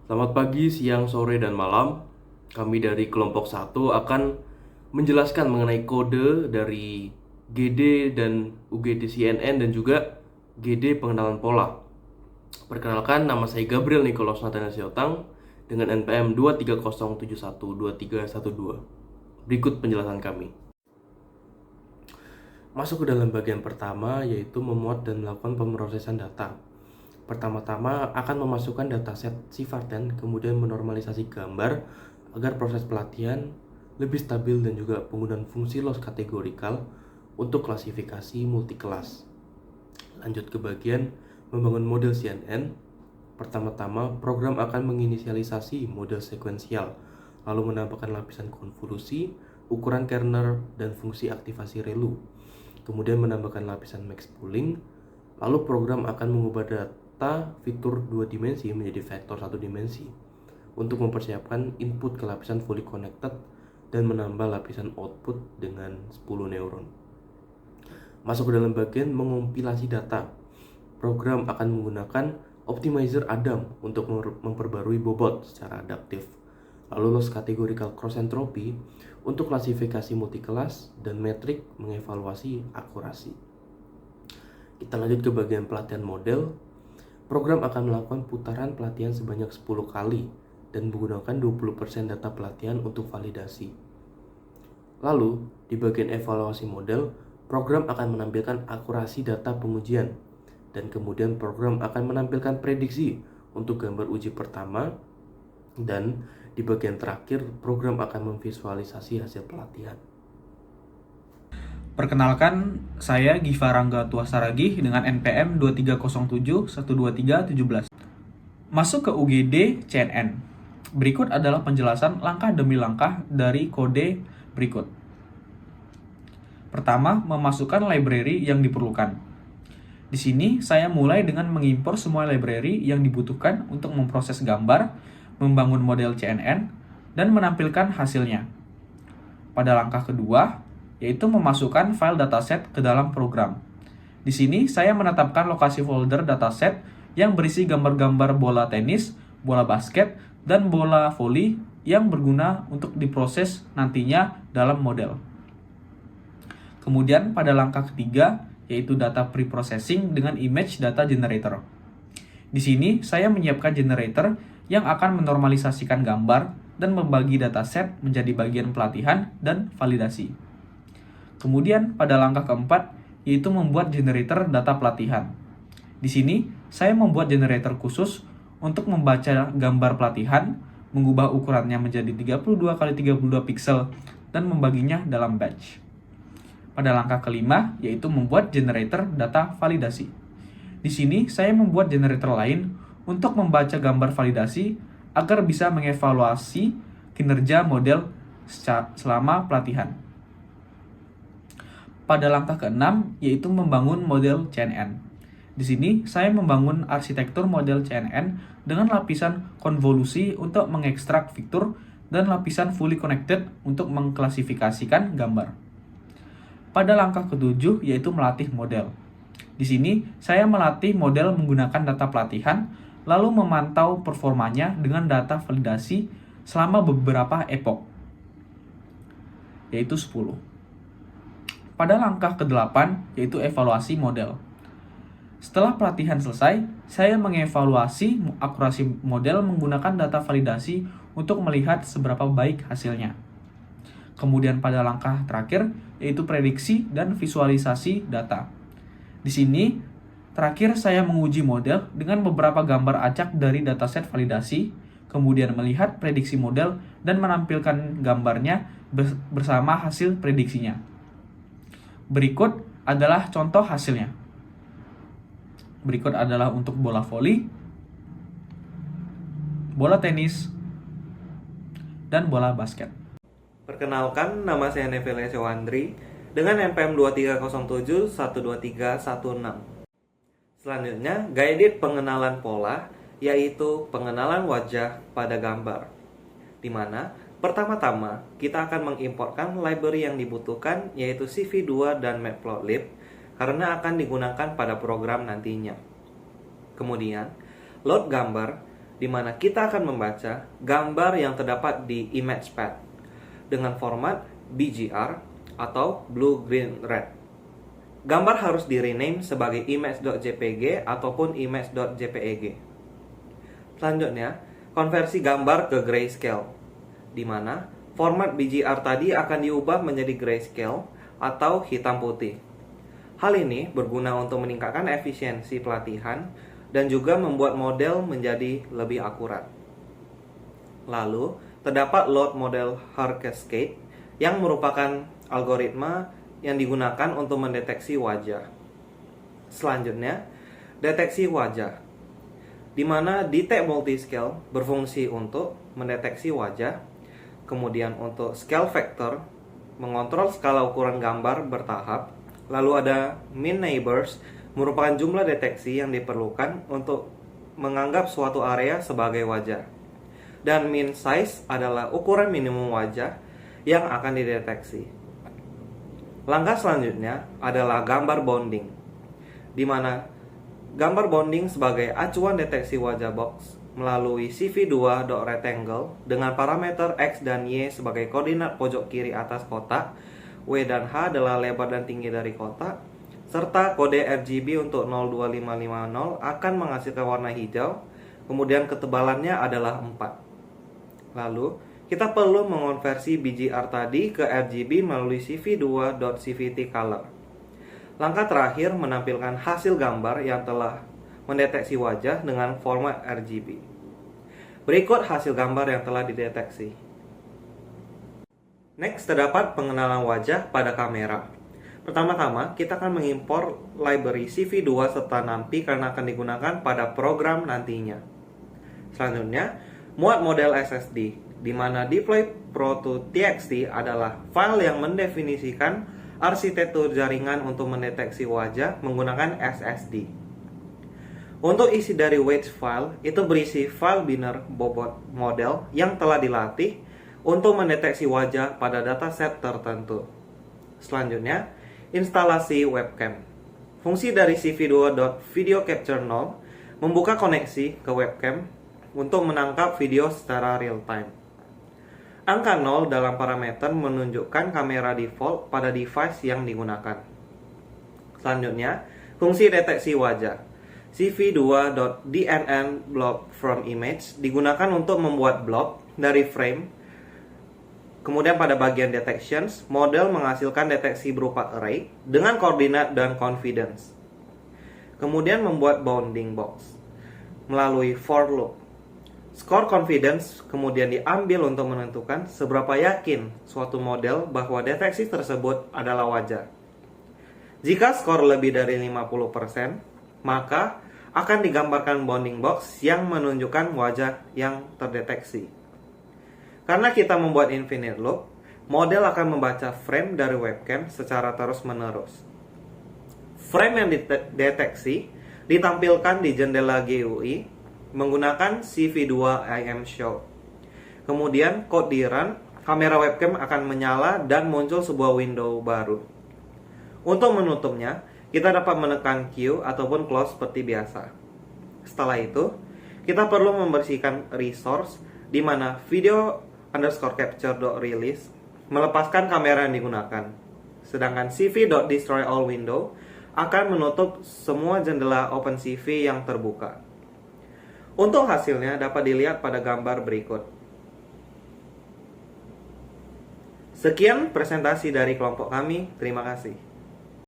Selamat pagi, siang, sore, dan malam. Kami dari kelompok 1 akan menjelaskan mengenai kode dari GD dan UGD CNN dan juga GD pengenalan pola. Perkenalkan, nama saya Gabriel Nicholas Nathaniel Siotang dengan NPM 230712312. Berikut penjelasan kami. Masuk ke dalam bagian pertama, yaitu memuat dan melakukan pemrosesan data. Pertama-tama akan memasukkan dataset sifat dan kemudian menormalisasi gambar agar proses pelatihan lebih stabil dan juga penggunaan fungsi loss kategorikal untuk klasifikasi multikelas. Lanjut ke bagian membangun model CNN. Pertama-tama, program akan menginisialisasi model sekuensial, lalu menambahkan lapisan konvolusi, ukuran kernel, dan fungsi aktivasi relu. Kemudian menambahkan lapisan max pooling, lalu program akan mengubah data fitur 2 dimensi menjadi vektor 1 dimensi untuk mempersiapkan input ke lapisan fully connected dan menambah lapisan output dengan 10 neuron. Masuk ke dalam bagian mengompilasi data. Program akan menggunakan optimizer Adam untuk memperbarui bobot secara adaptif. Lalu loss categorical cross entropy untuk klasifikasi multikelas dan metrik mengevaluasi akurasi. Kita lanjut ke bagian pelatihan model. Program akan melakukan putaran pelatihan sebanyak 10 kali dan menggunakan 20% data pelatihan untuk validasi. Lalu, di bagian evaluasi model, program akan menampilkan akurasi data pengujian dan kemudian program akan menampilkan prediksi untuk gambar uji pertama, dan di bagian terakhir program akan memvisualisasi hasil pelatihan. Perkenalkan, saya Giva Rangga Tuasaragih dengan NPM 2307-12317. Masuk ke UGD CNN. Berikut adalah penjelasan langkah demi langkah dari kode berikut. Pertama, memasukkan library yang diperlukan. Di sini, saya mulai dengan mengimpor semua library yang dibutuhkan untuk memproses gambar, membangun model CNN, dan menampilkan hasilnya. Pada langkah kedua, yaitu memasukkan file dataset ke dalam program. Di sini, saya menetapkan lokasi folder dataset yang berisi gambar-gambar bola tenis, bola basket, dan bola voli yang berguna untuk diproses nantinya dalam model. Kemudian pada langkah ketiga, yaitu data preprocessing dengan image data generator. Di sini, saya menyiapkan generator yang akan menormalisasikan gambar dan membagi dataset menjadi bagian pelatihan dan validasi. Kemudian pada langkah keempat, yaitu membuat generator data pelatihan. Di sini, saya membuat generator khusus untuk membaca gambar pelatihan, mengubah ukurannya menjadi 32x32 pixel, dan membaginya dalam batch. Pada langkah kelima, yaitu membuat generator data validasi. Di sini, saya membuat generator lain untuk membaca gambar validasi agar bisa mengevaluasi kinerja model selama pelatihan. Pada langkah ke-6, yaitu membangun model CNN. Di sini, saya membangun arsitektur model CNN dengan lapisan konvolusi untuk mengekstrak fitur dan lapisan fully connected untuk mengklasifikasikan gambar. Pada langkah ke-7, yaitu melatih model. Di sini, saya melatih model menggunakan data pelatihan, lalu memantau performanya dengan data validasi selama beberapa epoch, yaitu 10. Pada langkah ke-8, yaitu evaluasi model. Setelah pelatihan selesai, saya mengevaluasi akurasi model menggunakan data validasi untuk melihat seberapa baik hasilnya. Kemudian pada langkah terakhir, yaitu prediksi dan visualisasi data. Di sini, terakhir saya menguji model dengan beberapa gambar acak dari dataset validasi, kemudian melihat prediksi model dan menampilkan gambarnya bersama hasil prediksinya. Berikut adalah contoh hasilnya. Berikut adalah untuk bola voli, bola tenis, dan bola basket. Perkenalkan, nama saya Neville Sewandri dengan NPM 2307-12316. Selanjutnya, guided pengenalan pola, yaitu pengenalan wajah pada gambar, di mana pertama-tama kita akan mengimportkan library yang dibutuhkan, yaitu CV2 dan Matplotlib, karena akan digunakan pada program nantinya. Kemudian, load gambar di mana kita akan membaca gambar yang terdapat di image path dengan format BGR atau blue, green, red. Gambar harus di-rename sebagai image.jpg ataupun image.jpeg. Selanjutnya, konversi gambar ke grayscale, di mana format BGR tadi akan diubah menjadi grayscale atau hitam putih. Hal ini berguna untuk meningkatkan efisiensi pelatihan dan juga membuat model menjadi lebih akurat. Lalu, terdapat load model Haar Cascade yang merupakan algoritma yang digunakan untuk mendeteksi wajah. Selanjutnya, deteksi wajah, di mana detect multiscale berfungsi untuk mendeteksi wajah. Kemudian untuk scale factor, mengontrol skala ukuran gambar bertahap. Lalu ada mean neighbors, merupakan jumlah deteksi yang diperlukan untuk menganggap suatu area sebagai wajah. Dan mean size adalah ukuran minimum wajah yang akan dideteksi. Langkah selanjutnya adalah gambar bounding, di mana gambar bounding sebagai acuan deteksi wajah box melalui CV2.rectangle dengan parameter X dan Y sebagai koordinat pojok kiri atas kotak, W dan H adalah lebar dan tinggi dari kotak, serta kode RGB untuk 02550 akan menghasilkan warna hijau, kemudian ketebalannya adalah 4. Lalu, kita perlu mengonversi BGR tadi ke RGB melalui CV2.CVT color. Langkah terakhir menampilkan hasil gambar yang telah mendeteksi wajah dengan format RGB. Berikut hasil gambar yang telah dideteksi. Next, terdapat pengenalan wajah pada kamera. Pertama-tama, kita akan mengimpor library CV2 serta NumPy karena akan digunakan pada program nantinya. Selanjutnya, muat model SSD, di mana deploy pro to txt adalah file yang mendefinisikan arsitektur jaringan untuk mendeteksi wajah menggunakan SSD. Untuk isi dari wedge file, itu berisi file binary bobot model yang telah dilatih untuk mendeteksi wajah pada dataset tertentu. Selanjutnya, instalasi webcam. Fungsi dari CV2.video capture 0 membuka koneksi ke webcam untuk menangkap video secara real time. Angka 0 dalam parameter menunjukkan kamera default pada device yang digunakan. Selanjutnya, fungsi deteksi wajah. CV2.DNN block from image digunakan untuk membuat blok dari frame. Kemudian pada bagian detections, model menghasilkan deteksi berupa array dengan koordinat dan confidence. Kemudian membuat bounding box melalui for loop. Skor confidence kemudian diambil untuk menentukan seberapa yakin suatu model bahwa deteksi tersebut adalah wajah. Jika skor lebih dari 50%, maka akan digambarkan bounding box yang menunjukkan wajah yang terdeteksi. Karena kita membuat infinite loop, model akan membaca frame dari webcam secara terus-menerus. Frame yang dideteksi ditampilkan di jendela GUI menggunakan CV2 IM Show. Kemudian code di-run, kamera webcam akan menyala dan muncul sebuah window baru. Untuk menutupnya, kita dapat menekan Q ataupun close seperti biasa. Setelah itu, kita perlu membersihkan resource di mana video_capture.release melepaskan kamera yang digunakan. Sedangkan cv.destroy_all window akan menutup semua jendela OpenCV yang terbuka. Untuk hasilnya dapat dilihat pada gambar berikut. Sekian presentasi dari kelompok kami. Terima kasih.